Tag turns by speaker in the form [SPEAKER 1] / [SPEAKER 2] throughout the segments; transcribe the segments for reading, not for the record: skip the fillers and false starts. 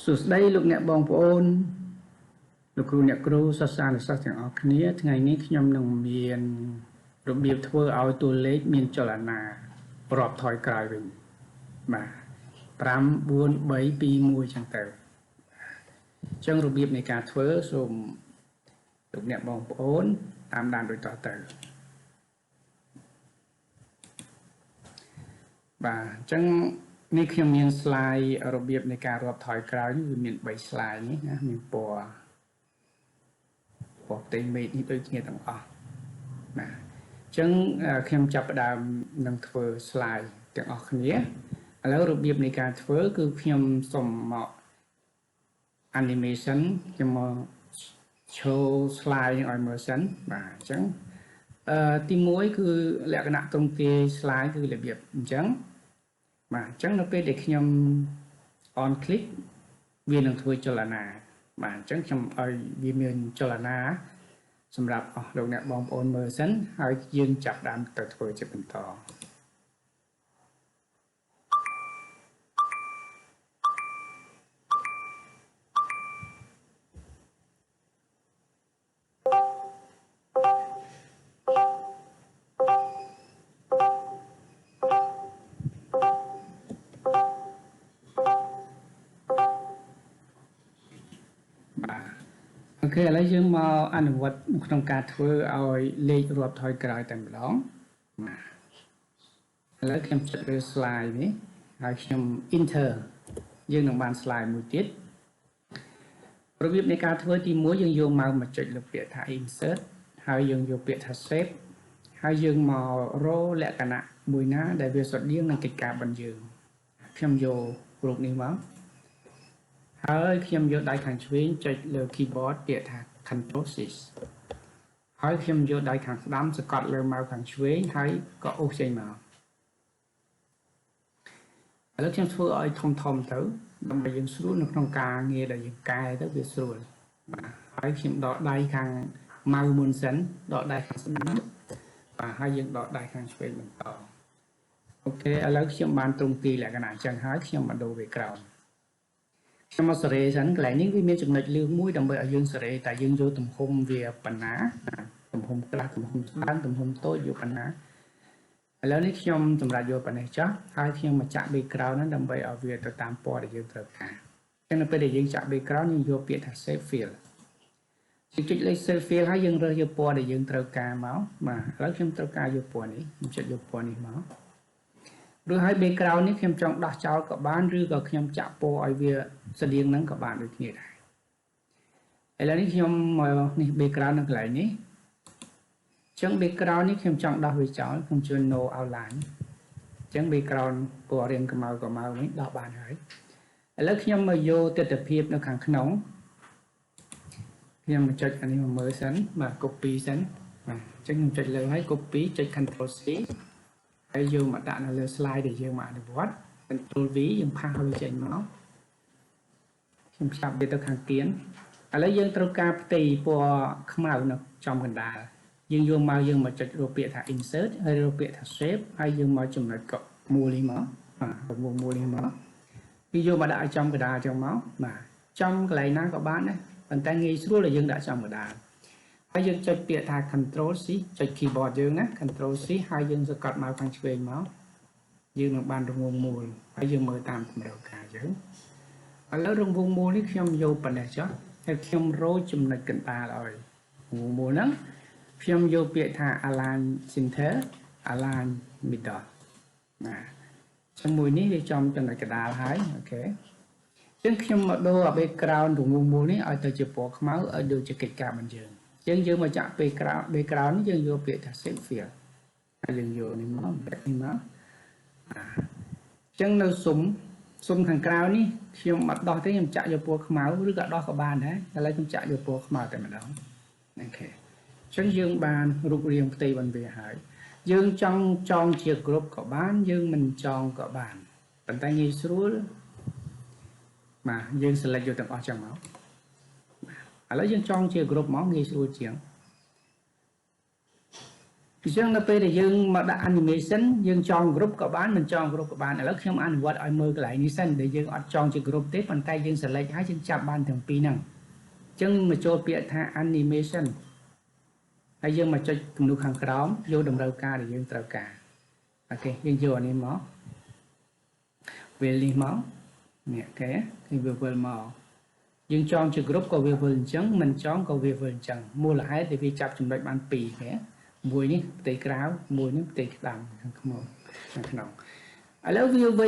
[SPEAKER 1] សួស្តីលោកអ្នកបងប្អូនលោកគ្រូអ្នកគ្រូសិស្សានុសិស្សទាំងអស់គ្នាថ្ងៃនេះខ្ញុំនឹងមានរបៀបធ្វើឲ្យតួលេខមានចលនារាប់ថយក្រោយវិញបាទ5 4 3 2 1ចឹងទៅអញ្ចឹងរបៀបនៃការធ្វើសូមលោកអ្នកបងប្អូនតាមដានដូចតទៅបាទអញ្ចឹងនេះខ្ញុំមាន slide របៀបនៃការរាប់ថយក្រោយនេះវាមាន3 slide នេះណាមានពណ៌ផ្ទៃមេឃនេះដូចគ្នាទាំងអស់ណាអញ្ចឹងខ្ញុំចាប់ផ្ដើមនឹងធ្វើ slide ទាំងអស់គ្នាឥឡូវរបៀបនៃការធ្វើគឺខ្ញុំសូមមក animation ខ្ញុំមក show slide ឲ្យមើលសិនបាទអញ្ចឹងទី1គឺលក្ខណៈទ្រង់ទ្រាយ slide គឺរបៀបអញ្ចឹងបាទអញ្ចឹងនៅពេលដែលខ្ញុំ on click វានឹងធ្វើចលនាបាទអញ្ចឹងខ្ញុំឲ្យវាមានចលនាសម្រាប់អស់លោកអ្នកបងប្អូនមើលសិនហើយយើងចាប់ដើមទៅធ្វើជាបន្តអូខេឥឡូវយើងមកអនុវត្តក្នុងការធ្វើឲ្យលេខរាប់ថយក្រោយតែម្ដងបាទឥឡូវខ្ញុំចុចលើ slide នេះហើយខ្ញុំ enter យើងនឹងបាន slide មួយទៀតរបៀបនៃការធ្វើទី1យើងយកមកចុចលើពាក្យថា insert ហើយយើងយកពាក្យថា save ហើយយើងមករលក្ខណៈមួយណាដែលវាស្រដៀងនឹងកិច្ចការរបស់យើងខ្ញុំយករូបនេះមកហើយខ្ញុំយកដៃខាងឆ្វេងចុចលើ keyboard ពាក្យថា Control C ហើយខ្ញុំយកដៃខាងស្ដាំសកត់លើម៉ៅខាងឆ្វេងហើយក៏អូសចេញមកឥឡូវខ្ញុំធ្វើឲ្យធំទៅដើម្បីយើងស្រួលនៅក្នុងការងារដែលយើងកែទៅវាស្រួលបាទហើយខ្ញុំដកដៃខាងម៉ៅមុនសិនដកដៃខាងស្ដាំបាទហើយយើងដកដៃខាងឆ្វេងបន្តអូខេឥឡូវខ្ញុំបានទ្រង់ទ្រាយលក្ខណៈអញ្ចឹងហើយខ្ញុំមកដូរវាក្រោមខ្ញុំមកសេរីសិនកន្លែងនេះវាមានចំណុចលឿងមួយដើម្បីឲ្យយើងសេរីតែយើងយកទំហំវាប៉ុណ្ណាទំហំខ្លះទំហំស្ដើងទំហំតូចយកប៉ុណ្ណាឥឡូវនេះខ្ញុំសម្រាប់យកប៉ុណ្ណេះចុះហើយខ្ញុំមកចាក់ background ហ្នឹងដើម្បីឲ្យវាទៅតាមពណ៌ដែលយើងត្រូវការអញ្ចឹងនៅពេលដែលយើងចាក់ background យើងយកពាក្យថា save fill យើងចុចលេខ save fill ហើយយើងរើសយកពណ៌ដែលយើងត្រូវការមកបាទឥឡូវខ្ញុំត្រូវការយកពណ៌នេះខ្ញុំចុចយកពណ៌នេះមកឬហើយ background នេះខ្ញុំចង់ដោះចោលក៏បានឬក៏ខ្ញុំចាក់ពណ៌ឲ្យវាស្តៀងហ្នឹងក៏បានដូចគ្នាដែរឥឡូវនេះខ្ញុំមកនេះ background នៅកន្លែងនេះអញ្ចឹង background នេះខ្ញុំចង់ដោះវាចោលខ្ញុំជួយ no outline អញ្ចឹង background ពណ៌រាងខ្មៅវិញដោះបានហើយឥឡូវខ្ញុំមកយកទិដ្ឋភាពនៅខាងក្នុងខ្ញុំចុចអានេះមកមើលសិនបាទ copy សិនបាទអញ្ចឹងខ្ញុំចុចលើហើយ copy ចុច Ctrl Cហើយយកមកដាក់នៅលើ slide ដែលយើងមកអនុវត្ត Ctrl V យើងផាសវាចេញមកខ្ញុំចាប់វាទៅខាងគៀនឥឡូវយើងត្រូវការផ្ទៃពណ៌ខ្មៅនៅចំកណ្ដាលយើងយកមកយើងមកចុចរកពាក្យថា insert ហើយរកពាក្យថា shape ហើយយើងមកចំណុចកមូលនេះមកបាទមូលនេះមកគឺយកមកដាក់ឲ្យចំកណ្ដាលចឹងមកបាទចំកន្លែងណាក៏បានដែរប៉ុន្តែងាយស្រួលដែលយើងដាក់ចំកណ្ដាលហើយយើងចុចពាក្យថា Control C ចុច keyboard យើងណា Control C ហើយយើងសកត់មកខាងឆ្វេងមកយើងនឹងបានរង្វង់មូលហើយយើងមើលតាមតម្រូវការយើងឥឡូវរង្វង់មូលនេះខ្ញុំយកប៉ុណ្ណេះចុះហើយខ្ញុំរោចំណុចកណ្ដាលឲ្យរង្វង់មូលហ្នឹងខ្ញុំយកពាក្យថា align center align middle ណាជាមួយនេះវាចំចំណុចកណ្ដាលហើយអូខេអញ្ចឹងខ្ញុំមកដូរ background រង្វង់មូលនេះឲ្យទៅជាពណ៌ខ្មៅឲ្យដូចជាកិច្ចការរបស់យើងយើងមកចាក់ background នេះយើងយកពាក្យថា save fill ហើយយើងយកនេះមក back នេះមកអញ្ចឹងនៅសុំខាងក្រៅនេះខ្ញុំអត់ដោះទេខ្ញុំចាក់យកពណ៌ខ្មៅឬក៏ដោះក៏បានដែរឥឡូវខ្ញុំចាក់យកពណ៌ខ្មៅតែម្ដងអូខេអញ្ចឹងយើងបានរូបរាងផ្ទៃបានវាហើយយើងចង់ចងជាគ្រប់ក៏បានយើងមិនចងក៏បានប៉ុន្តែងាយស្រួលបាទយើង select យកទាំងអស់ចឹងមកឥឡូវយើងចងជាគ្រប់មកងាយស្រួលជាង Riêng làពេលដែលយើងមកដាក់ animation យើងចង group ក៏បានមិនចង group ក៏បានឥឡូវខ្ញុំអនុវត្តឲ្យមើលកន្លែងនេះសិនដែលយើងអត់ចងជា group ទេប៉ុន្តែយើង select ហើយយើងចាប់បានទាំងពីរហ្នឹងអញ្ចឹងមកចូលពាក្យថា animation ហើយយើងមកចុចគំនូសខាងក្រោមយកតម្រូវការដែលយើងត្រូវការអូខេយើងយកអានេះមកវានេះមកនេះអូខេគឺវាវិលមកយើងចងជា group ក៏វាវិលអញ្ចឹងមិនចងក៏វាវិលអញ្ចឹងមូលហេតុដែលវាចាប់ចំណុចបាន2អូខេមួយនេះផ្ទៃក្រៅមួយនេះផ្ទៃក្តាមខាងក្នុងឥឡូវវាវិ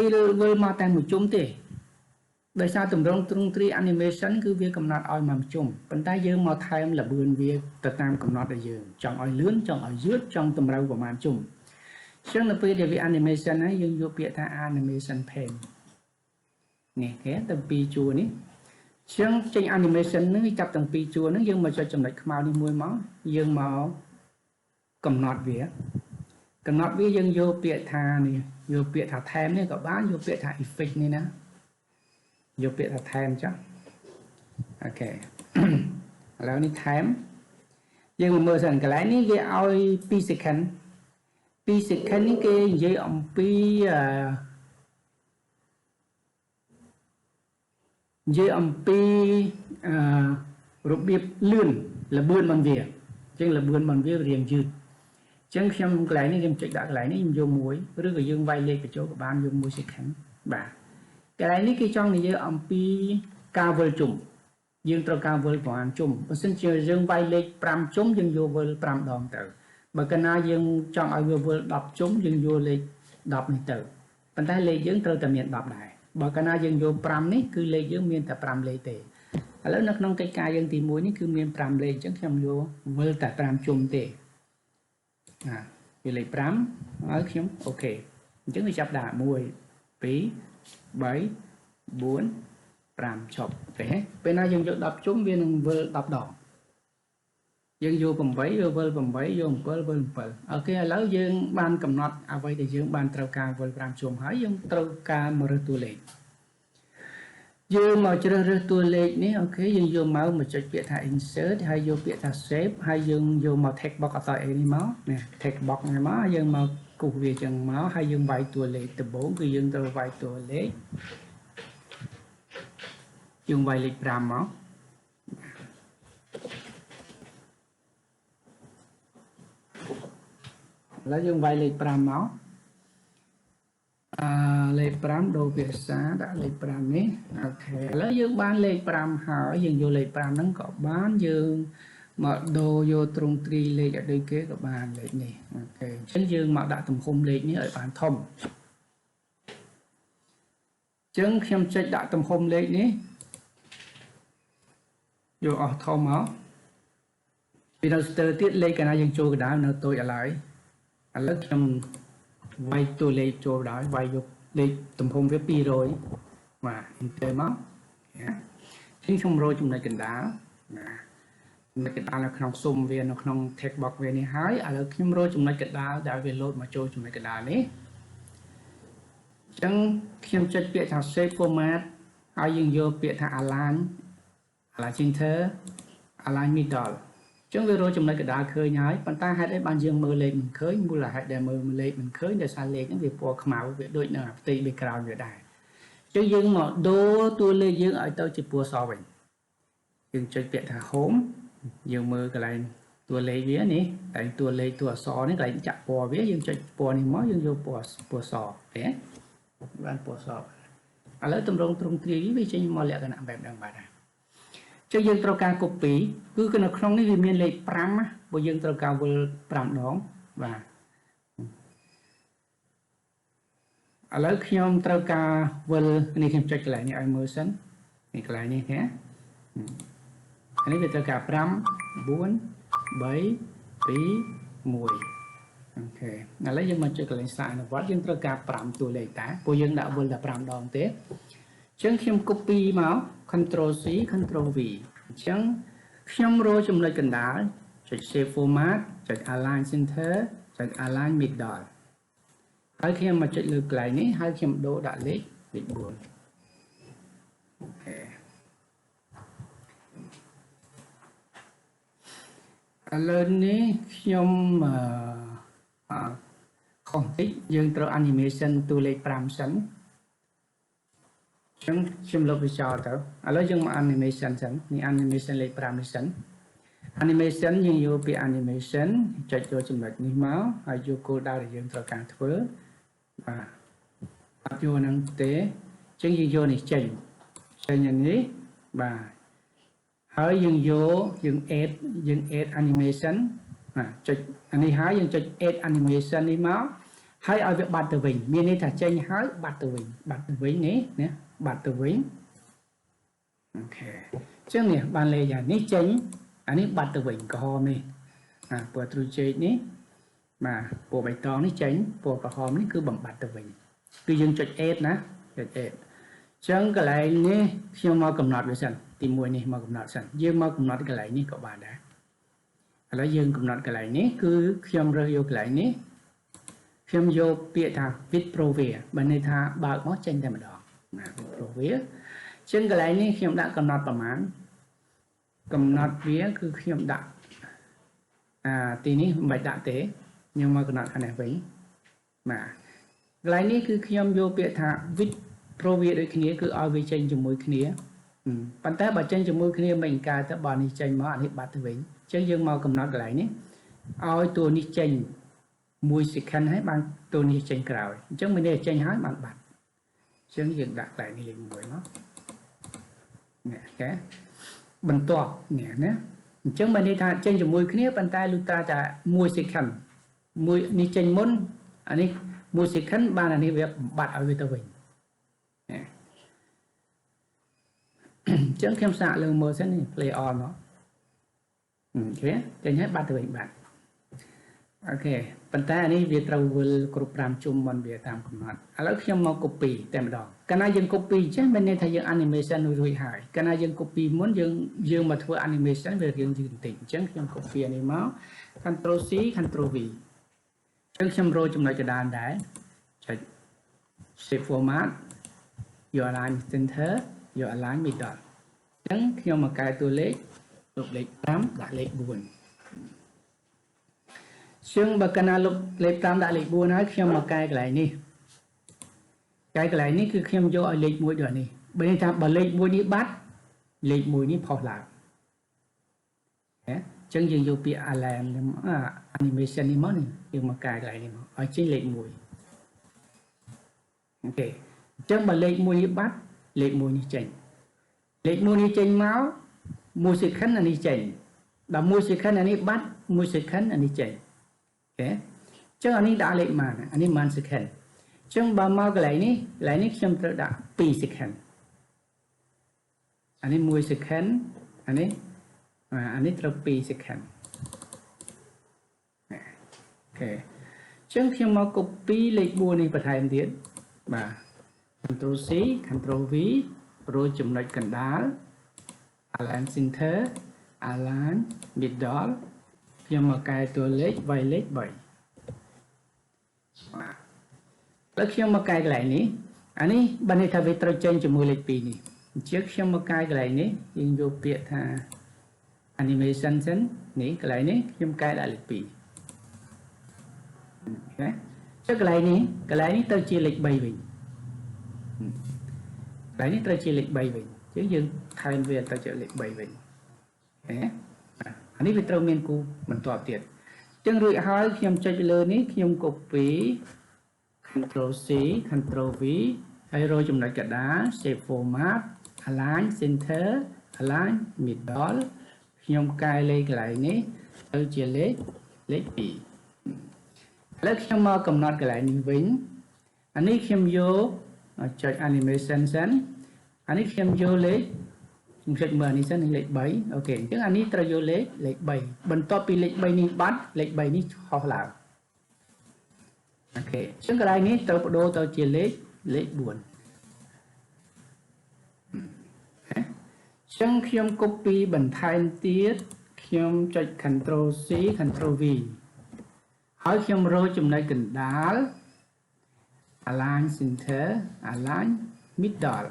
[SPEAKER 1] លមកតែមួយជុំទេដោយសារតម្រងទ្រង់ទ្រាយ animation គឺវាកំណត់ឲ្យមកជុំប៉ុន្តែយើងមកថែមលបឿនវាទៅតាមកំណត់ដែលយើងចង់ឲ្យលឿនចង់ឲ្យយឺតចង់តម្រូវប្រមាណជុំអញ្ចឹងនៅពេលដែលវា animation ហើយយើងយកពាក្យថា animation pane នេះគេទៅពីជួរនេះអញ្ចឹងចេញ animation ហ្នឹងចាប់ទាំងពីរជួរហ្នឹងយើងមកចុចចំណុចខ្មៅនេះមួយមកយើងមកកំណត់វាយើងយកពាក្យថានេះយកពាក្យថា theme នេះក៏បានយកពាក្យថា effect នេះណាយកពាក្យថា theme ចុះអូខេឥឡូវនេះ theme យើងមកមើលសិនកន្លែងនេះវាឲ្យ2 second 2 second នេះគេនិយាយអំពីរបៀបលឿនល្បឿនរបស់វាអញ្ចឹងល្បឿនរបស់វារៀងយឺតអញ្ចឹងខ្ញុំកន្លែងនេះខ្ញុំចុចដាក់កន្លែងនេះខ្ញុំយកមួយឬក៏យើងវាយលេខបញ្ចូលក៏បានយក1 second បាទកន្លែងនេះគេចង់និយាយអំពីការវិលជុំយើងត្រូវការវិលប្រហែលជុំបើសិនជាយើងវាយលេខ5ជុំយើងយកវិល5ដងទៅបើកាលណាយើងចង់ឲ្យវាវិល10ជុំយើងយកលេខ10នេះទៅប៉ុន្តែលេខយើងត្រូវតែមាន10ដែរបើកាលណាយើងយក5នេះគឺលេខយើងមានតែ5លេខទេឥឡូវនៅក្នុងកិច្ចការយើងទី1នេះគឺមាន5លេខអញ្ចឹងខ្ញុំយកវិលតែ5ជុំទេវាលេខ5ហើយខ្ញុំអូខេអញ្ចឹងវាចាប់ដាក់1 2 3 4 5ចប់ទេពេលណាយើងយក10ជុំវានឹងវិល10ដងយើងយក8យកវិល8យក7វិល7អូខេឥឡូវយើងបានកំណត់អ្វីដែលយើងបានត្រូវការវិល5ជុំហើយយើងត្រូវការមករើសតួលេខយើងមកជ្រើសរើសតួលេខនេះអូខេយើងយកមកចុចពាក្យថា insert ហើយយកពាក្យថា save ហើយយើងយកមក text box អក្សរ A នេះមកនេះ text box នេះមកយើងមកគូសវាចឹងមកហើយយើងវាយតួលេខដំបូងគឺយើងត្រូវវាយតួលេខយើងវាយលេខ5មកឥឡូវយើងវាយលេខ5មកលេខ5ដូរភាសាដាក់លេខ5នេះអូខេឥឡូវយើងបានលេខ5ហើយយើងយកលេខ5ហ្នឹងក៏បានយើងមកដូរយកទ្រង់ទ្រាយលេខឲ្យដូចគេក៏បានលេខនេះអូខេអញ្ចឹងយើងមកដាក់ទំហំលេខនេះឲ្យបានធំអញ្ចឹងខ្ញុំចុចដាក់ទំហំលេខនេះយកអស់ធំមកពីនៅស្ទើរទៀតលេខកាលណាយើងចូលកណ្ដាលនៅតូចឥឡូវខ្ញុំវាយតួលេខចូលដល់វាយយកលេខទំហំវា200បាទទៅមកខ្ញុំរកចំណុចកណ្ដាលចំណុចកណ្ដាលនៅក្នុងស៊ុំវានៅក្នុង text box វានេះហើយឥឡូវខ្ញុំរកចំណុចកណ្ដាលដែលវាលោតមកចូលចំណុចកណ្ដាលនេះអញ្ចឹងខ្ញុំចុចពាក្យថា save format ហើយយើងយកពាក្យថា align center align middle អញ្ចឹងវារកចំណុចកណ្ដាលឃើញហើយប៉ុន្តែហេតុអីបានយើងមើលលេខមិនឃើញមូលហេតុដែលមើលលេខមិនឃើញដោយសារលេខហ្នឹងវាពណ៌ខ្មៅវាដូចនៅផ្ទៃ background វាដែរអញ្ចឹងយើងមកដូរតួលេខយើងឲ្យទៅជាពណ៌សវិញយើងចុចពាក្យថា home យើងមើលកន្លែងតួលេខវានេះកន្លែងតួលេខតួអក្សរនេះកន្លែងចាក់ពណ៌វាយើងចុចពណ៌នេះមកយើងយកពណ៌សទេបានពណ៌សឥឡូវតម្រងទ្រង់ទ្រាយវាចេញមកលក្ខណៈបែបហ្នឹងបាទចឹងយើងត្រូវការ copy គឺនៅក្នុងនេះវាមានលេខ5ណាបើយើងត្រូវការវិល5ដងបាទឥឡូវខ្ញុំត្រូវការវិលនេះខ្ញុំចុចកន្លែងនេះឲ្យមើលសិននេះកន្លែងនេះណានេះវាត្រូវការ5 4 3 2 1អូខេឥឡូវយើងមកចុចកន្លែងសារអនុវត្តយើងត្រូវការ5តួលេខតាព្រោះយើងដាក់វិលតែ5ដងទេអញ្ចឹងខ្ញុំ copy មក Ctrl C Ctrl V អញ្ចឹងខ្ញុំរកចំណុចកណ្ដាលចុច Save Format ចុច Align Center ចុច Align Middle ហើយខ្ញុំមកចុចលើកន្លែងនេះហើយខ្ញុំដូរដាក់លេខ4អូខេឥឡូវនេះខ្ញុំ ខុសតិចយើងត្រូវ animation តួលេខ5សិនចឹងខ្ញុំលុបវាចោលទៅឥឡូវយើងមក animation សិននេះ animation លេខ5នេះសិន animation យើងយកពាក្យ animation ចុចចូលចំណុចនេះមកហើយយកគោលដៅដែលយើងត្រូវការធ្វើបាទអត់យកហ្នឹងទេចឹងយើងយកនេះចេញនេះបាទហើយយើងយកយើង add animation បាទចុចអានេះហើយយើងចុច add animation នេះមកហើយឲ្យវាបាត់ទៅវិញមានន័យថាចេញហើយបាត់ទៅវិញនេះណាបាត់ទៅវិញអូខេចឹងនេះបានលេខយ៉ាងនេះចេញអានេះបាត់ទៅវិញក្រហមនេះពណ៌ទ្រូជេកនេះបាទពណ៌បៃតងនេះចេញពណ៌ក្រហមនេះគឺបំបត្តិទៅវិញគឺយើងចុច add ណាចុច add ចឹងកន្លែងនេះខ្ញុំមកកំណត់វាសិនទី1នេះមកកំណត់សិនយើងមកកំណត់កន្លែងនេះក៏បានដែរឥឡូវយើងកំណត់កន្លែងនេះគឺខ្ញុំរើសយកកន្លែងនេះខ្ញុំយកពាក្យថា with provia បើន័យថាបើកមកចេញតែម្ដងណា with provia ចឹងកន្លែងនេះខ្ញុំដាក់កំណត់ប្រមាណកំណត់វាគឺខ្ញុំដាក់ទីនេះមិនបាច់ដាក់ទេខ្ញុំមកកំណត់ខាងនេះវិញបាទកន្លែងនេះគឺខ្ញុំយកពាក្យថា with provia ដូចគ្នាគឺឲ្យវាចេញជាមួយគ្នាប៉ុន្តែបើចេញជាមួយគ្នាមិនកើតទៅបើនេះចេញមកអានេះបាត់ទៅវិញអញ្ចឹងយើងមកកំណត់កន្លែងនេះឲ្យតួនេះចេញ1 second ហើយបានតួនេះចេញក្រោយអញ្ចឹងមិននេះចេញហើយបានបាត់អញ្ចឹងយើងដាក់កន្លែងនេះលេខ1មកនេះគេបន្ទាប់នេះណាអញ្ចឹងបើនេះថាចេញជាមួយគ្នាប៉ុន្តែលុះត្រាតែ1 second 1នេះចេញមុនអានេះ1 second បានអានេះវាបំបត្តិឲ្យវាទៅវិញអញ្ចឹងខ្ញុំសាកលើមើលសិននេះ play on មកអូខេចេញហើយបាត់ទៅវិញបាត់អូខេប៉ុន្តែអានេះវាត្រូវវិលគ្រប់5ជុំមុនវាតាមកំណត់ឥឡូវខ្ញុំមក copy តែម្ដងកាលណាយើង copy ចេះមានន័យថាយើង animation រួចហើយកាលណាយើង copy មុនយើងមកធ្វើ animation វារៀងយឺតបន្តិចអញ្ចឹងខ្ញុំ copy អានេះមក Ctrl C Ctrl V អញ្ចឹងខ្ញុំរកចំណុចកណ្ដាលដែរចុច shape format យក align center យក align middle អញ្ចឹងខ្ញុំមកកែតួលេខលុបលេខ5ដាក់លេខ4ជាងបើកាលណាលុបលេខ5ដាក់លេខ4ហើយខ្ញុំមកកែកន្លែងនេះកែកន្លែងនេះគឺខ្ញុំយកឲ្យលេខ1ដល់នេះបើនេះថាបើលេខ1នេះបាត់លេខ1នេះផុសឡើងអញ្ចឹងយើងយកពាក្យ align animation នេះមកនេះយើងមកកែកន្លែងនេះមកឲ្យចេញលេខ1អូខេអញ្ចឹងបើលេខ1នេះបាត់លេខ1នេះចេញលេខ1នេះចេញមក1 second អានេះចេញដល់1 second អានេះបាត់1 second អានេះចេញអូខេអញ្ចឹងអានេះដាក់លេខម៉ានអានេះម៉ាន second អញ្ចឹងបើមកកន្លែងនេះខ្ញុំត្រូវដាក់2 second អានេះ1 second អានេះត្រូវ2 second អូខេអញ្ចឹងខ្ញុំមក copy លេខ4នេះបន្ថែមទៀតបាទ Ctrl C Ctrl V ប្រូចំណុចកណ្ដាល align center align middle ខ្ញុំមកកែតួលេខវាយលេខ3បាទแล้วខ្ញុំមកកែកន្លែងនេះអានេះបើនេះថាវាត្រូវចេញជាមួយលេខ2នេះអញ្ចឹងខ្ញុំមកកែកន្លែងនេះយើងយកពាក្យថា animation សិននេះកន្លែងនេះខ្ញុំកែដាក់លេខ2ណាចុះកន្លែងនេះទៅជាលេខ3វិញកន្លែងនេះត្រូវជាលេខ3វិញអញ្ចឹងយើងថែមវាទៅជាលេខ3វិញណាអានេះវាត្រូវមានគូបន្ទាប់ទៀតអញ្ចឹងរួចហើយខ្ញុំចុចលើនេះខ្ញុំ copy Ctrl C Ctrl V ហើយរកចំណុចកណ្ដាល shape format align center align middle ខ្ញុំកែលេខកន្លែងនេះទៅជាលេខ2ឥឡូវខ្ញុំមកកំណត់កន្លែងនេះវិញអានេះខ្ញុំយកចុច animation សិនអានេះខ្ញុំយកលេខខ្ញុំចុចមើលនេះសិនលេខ3អូខេអញ្ចឹងអានេះត្រូវយកលេខ3បន្ទាប់ពីលេខ3នេះបាត់លេខ3នេះហោះឡើងអូខេអញ្ចឹងកន្លែងនេះត្រូវបដូរទៅជាលេខ4អញ្ចឹងខ្ញុំ copy បន្ថែមទៀតខ្ញុំចុច Ctrl C Ctrl V ហើយខ្ញុំរកចំណុចកណ្ដាល align center align middle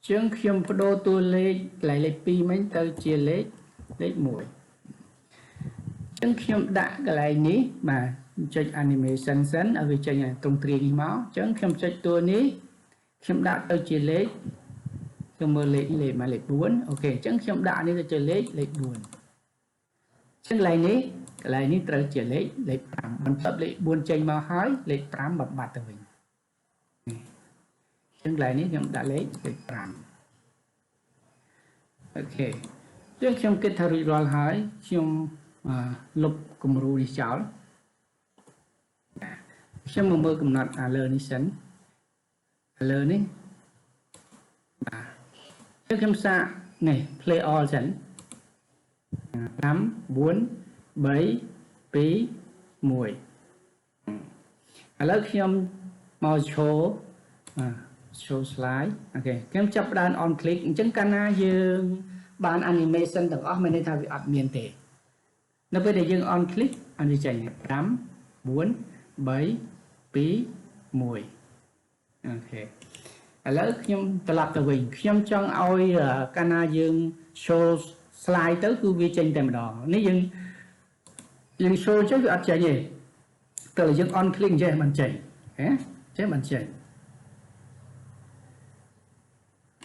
[SPEAKER 1] ជាងខ្ញុំបដូរតួលេខកន្លែងលេខ2មិញទៅជាលេខ1អញ្ចឹងខ្ញុំដាក់កន្លែងនេះបាទ ចុច animation សិនឲ្យវាចេញត្រង់ទ្រាយនេះមកអញ្ចឹងខ្ញុំចុចតួនេះខ្ញុំដាក់ទៅជាលេខខ្ញុំមើលលេខមកលេខ4អូខេអញ្ចឹងខ្ញុំដាក់នេះទៅជាលេខ4អញ្ចឹងកន្លែងនេះត្រូវជាលេខ5បន្ទាប់លេខ4ចេញមកហើយលេខ5បំបត្តិទៅវិញអញ្ចឹងកន្លែងនេះខ្ញុំដាក់លេខ5អូខេអញ្ចឹងខ្ញុំគិតថារួចរាល់ហើយខ្ញុំលុបគំរូនេះចោលខ្ញុំមកមើលកំណត់លើនេះសិនលើនេះបាទខ្ញុំសាកនេះ play all សិន5 4 3 2 1ឥឡូវខ្ញុំមក show slide អូខេខ្ញុំចាប់ដើម on click អញ្ចឹងកាលណាយើងបាន animation ទាំងអស់មានន័យថាវាអត់មានទេនៅពេលដែលយើង on click អានេះចេញ5 4 3 2 1អូខេឥឡូវខ្ញុំត្រឡប់ទៅវិញខ្ញុំចង់ឲ្យកាលណាយើង show slide ទៅគឺវាចេញតែម្ដងនេះយើង show ចេះវាអត់ចេញទេតែយើង on click ចេះមិនចេញហ៎ចេះមិនចេញ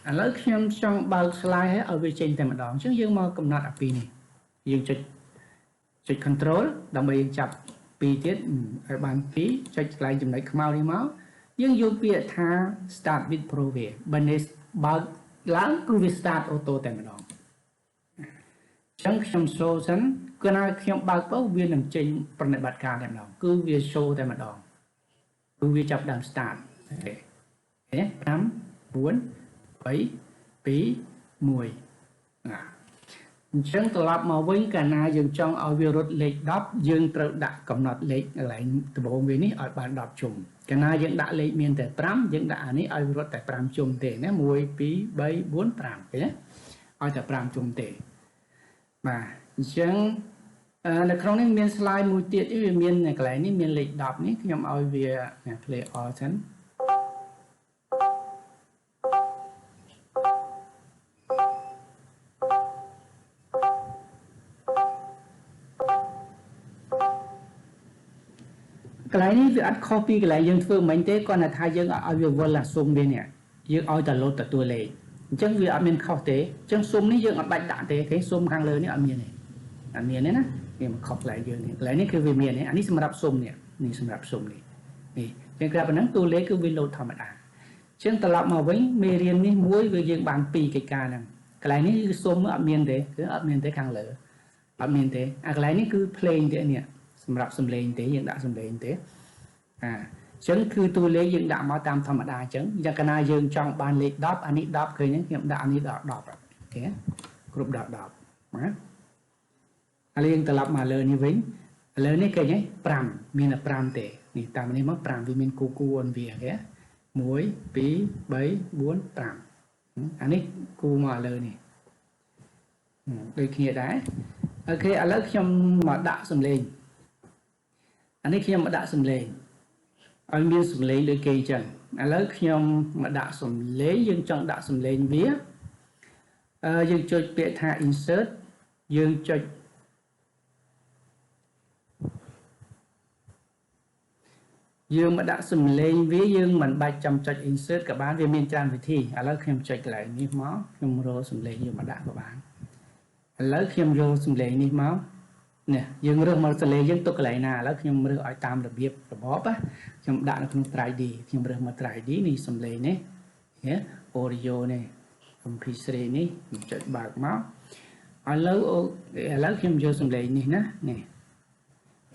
[SPEAKER 1] ឥឡូវខ្ញុំចង់បើក slide ឲ្យវាចេញតែម្ដងអញ្ចឹងយើងមកកំណត់អាពីរនេះយើងចុច control ដើម្បីយើងចាប់2ទៀតឲ្យបាន2ចុចកន្លែងចំណុចខ្មៅនេះមកយើងយកពាក្យថា start with pro វាបើនេះបើកឡើងគឺវា start auto តែម្ដងអញ្ចឹងខ្ញុំ show សិនគឺណាខ្ញុំបើកទៅវានឹងចេញប្រតិបត្តិការតែម្ដងគឺវា show តែម្ដងគឺវាចាប់ដើម start អូខេ5 4 3 2 1អញ្ចឹងត្រឡប់មកវិញកាលណាយើងចង់ឲ្យវារត់លេខ10យើងត្រូវដាក់កំណត់លេខកន្លែងដំបូងវានេះឲ្យបាន10ជុំកាលណាយើងដាក់លេខមានតែ5យើងដាក់អានេះឲ្យរត់តែ5ជុំទេណា1 2 3 4 5ឃើញទេឲ្យតែ5ជុំទេបាទអញ្ចឹងនៅក្នុងនេះមាន slide មួយទៀតវាមានកន្លែងនេះមានលេខ10នេះខ្ញុំឲ្យវា play all សិនកន្លែងនេះវាអត់ខុសពីកន្លែងយើងធ្វើមិញទេគ្រាន់តែថាយើងឲ្យវាវល់អាស៊ុំវានេះយើងឲ្យតែលោតទទួលលេខអញ្ចឹងវាអត់មានខុសទេអញ្ចឹងស៊ុំនេះយើងអត់បាច់ដាក់ទេគេស៊ុំខាងលើនេះអត់មានទេអត់មានទេណាវាមកខុសកន្លែងយើងនេះកន្លែងនេះគឺវាមានទេអានេះសម្រាប់ស៊ុំនេះសម្រាប់ស៊ុំនេះអញ្ចឹងក្រៅពីហ្នឹងតួលេខគឺវាលោតធម្មតាអញ្ចឹងត្រឡប់មកវិញមេរៀននេះមួយវាយើងបាន2កិច្ចការហ្នឹងកន្លែងនេះគឺស៊ុំអត់មានទេគឺអត់មានទេខាងលើអត់មានទេអាកន្លែងនេះគឺ play ទេនេះសម្រាប់សំឡេងទេយើងដាក់សំឡេងទេអញ្ចឹងគឺតួលេខយើងដាក់មកតាមធម្មតាអញ្ចឹងយ៉ាងកាលណាយើងចង់បានលេខ10អានេះ10ឃើញខ្ញុំដាក់អានេះដល់10អូខេគ្រប់ដល់10ណាឥឡូវយើងត្រឡប់មកលើនេះវិញឥឡូវនេះឃើញទេ5មានតែ5ទេនេះតាមនេះមក5វាមានគូអូនវាអូខេ1 2 3 4 5អានេះគូមកលើនេះដូចគ្នាដែរអូខេឥឡូវខ្ញុំមកដាក់សំឡេងអានេះខ្ញុំមកដាក់សំឡេងឲ្យមានសំឡេងដូចគេអញ្ចឹងឥឡូវខ្ញុំមកដាក់សំឡេងយើងចង់ដាក់សំឡេងវាយើងចុចពាក្យថា insert យើងចុចយើងមកដាក់សំឡេងវាយើងមិនបាច់ចាំចុច insert ក៏បានវាមានច្រើនវិធីឥឡូវខ្ញុំចុចកន្លែងនេះមកខ្ញុំរកសំឡេងយកមកដាក់ក៏បានឥឡូវខ្ញុំយកសំឡេងនេះមកនេះយើងរើសមកសំឡេងយើងទុកកន្លែងណាឥឡូវខ្ញុំរើសឲ្យតាមរបៀបរបបខ្ញុំដាក់នៅក្នុង 3D ខ្ញុំរើសមក 3D នេះសំឡេងនេះ audio នេះ MP3 នេះខ្ញុំចុចបើកមកឥឡូវខ្ញុំយកសំឡេងនេះណានេះ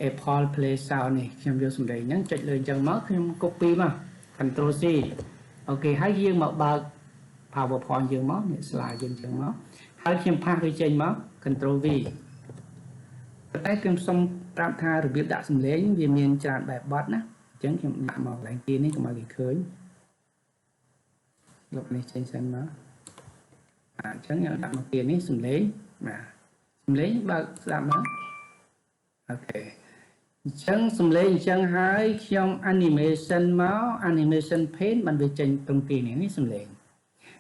[SPEAKER 1] Apple Play Sound នេះខ្ញុំយកសំឡេងហ្នឹងចុចលើអញ្ចឹងមកខ្ញុំ copy មក Ctrl C អូខេហើយយើងមកបើក PowerPoint យើងមកនេះ slide យើងអញ្ចឹងមកហើយខ្ញុំផាសវាចេញមក Ctrl V តែខ្ញុំសូមប្រាប់ថារបៀបដាក់សំឡេងវាមានច្រើនបែបបទណាអញ្ចឹងខ្ញុំដាក់មកកន្លែងទីនេះកុំឲ្យគេឃើញលុបនេះចេញសិនមកអញ្ចឹងខ្ញុំដាក់មកទីនេះសំឡេងបាទសំឡេងបើកស្ដាប់មកអូខេអញ្ចឹងសំឡេងអញ្ចឹងហើយខ្ញុំ animation មក animation pane បានវាចេញត្រង់ទីនេះសំឡេង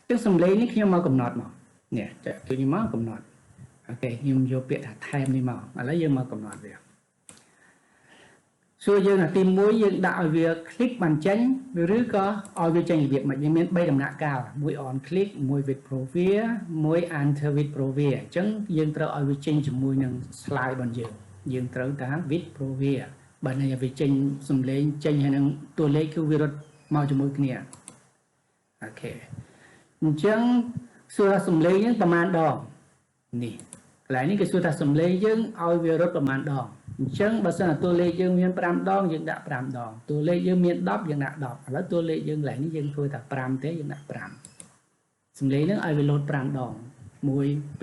[SPEAKER 1] អញ្ចឹងសំឡេងនេះខ្ញុំមកកំណត់មកនេះចាក់នេះមកកំណត់អូខេខ្ញុំយកពាក្យថាថែមនេះមកឥឡូវយើងមកកំណត់វា សួរយើងទី1យើងដាក់ឲ្យវា click បានចេញឬក៏ឲ្យវាចេញរបៀបមិនយើងមាន3ដំណាក់កាលមួយ on click មួយ with Provia មួយ enter with Provia អញ្ចឹងយើងត្រូវឲ្យវាចេញជាមួយនឹង slide របស់យើងត្រូវតាម with Provia បើន័យឲ្យវាចេញសំឡេងចេញហើយនឹងតួលេខគឺវារត់មកជាមួយគ្នាអូខេអញ្ចឹងសួរថាសំឡេងហ្នឹងប្រមាណដងនេះកន្លែងនេះគេសួរថាសំឡេងយើងឲ្យវារត់ប្រមាណដងអញ្ចឹងបើសិនតែតួលេខយើងមាន5ដងយើងដាក់5ដងតួលេខយើងមាន10យើងដាក់10ឥឡូវតួលេខយើងកន្លែងនេះយើងធ្វើតែ5ទេយើងដាក់5សំឡេងហ្នឹងឲ្យវាលោត5ដង1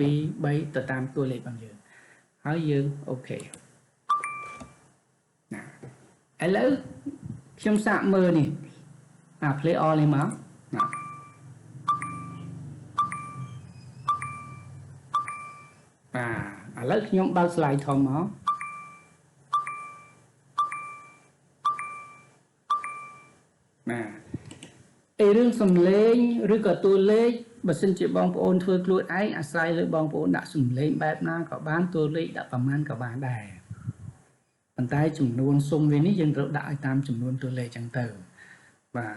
[SPEAKER 1] 2 3ទៅតាមតួលេខរបស់យើងហើយយើងអូខេណាឥឡូវខ្ញុំសាកមើលនេះplay all នេះមកណាឥឡូវខ្ញុំបើក slide ធំមកណារឿងសំឡេងឬក៏តួលេខបើសិនជាបងប្អូនធ្វើខ្លួនឯងអាស្រ័យលើបងប្អូនដាក់សំឡេងបែបណាក៏បានតួលេខដាក់ប្រមាណក៏បានដែរប៉ុន្តែចំនួនសុំវានេះយើងត្រូវដាក់ឲ្យតាមចំនួនតួលេខចឹងទៅបាទ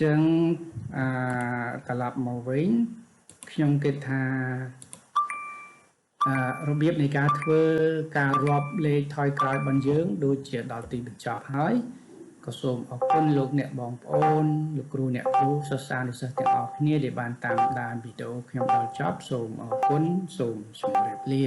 [SPEAKER 1] ចឹងត្រឡប់មកវិញខ្ញុំគិតថារបៀបនៃការធ្វើការរាប់លេខថយក្រោយរបស់យើងដូចជាដល់ទីបញ្ចប់ហើយក៏សូមអរគុណលោកអ្នកបងប្អូនលោកគ្រូអ្នកគ្រូសិស្សានុសិស្សទាំងអស់គ្នាដែលបានតាមដានវីដេអូខ្ញុំដល់ចប់សូមអរគុណសូមជម្រាបលា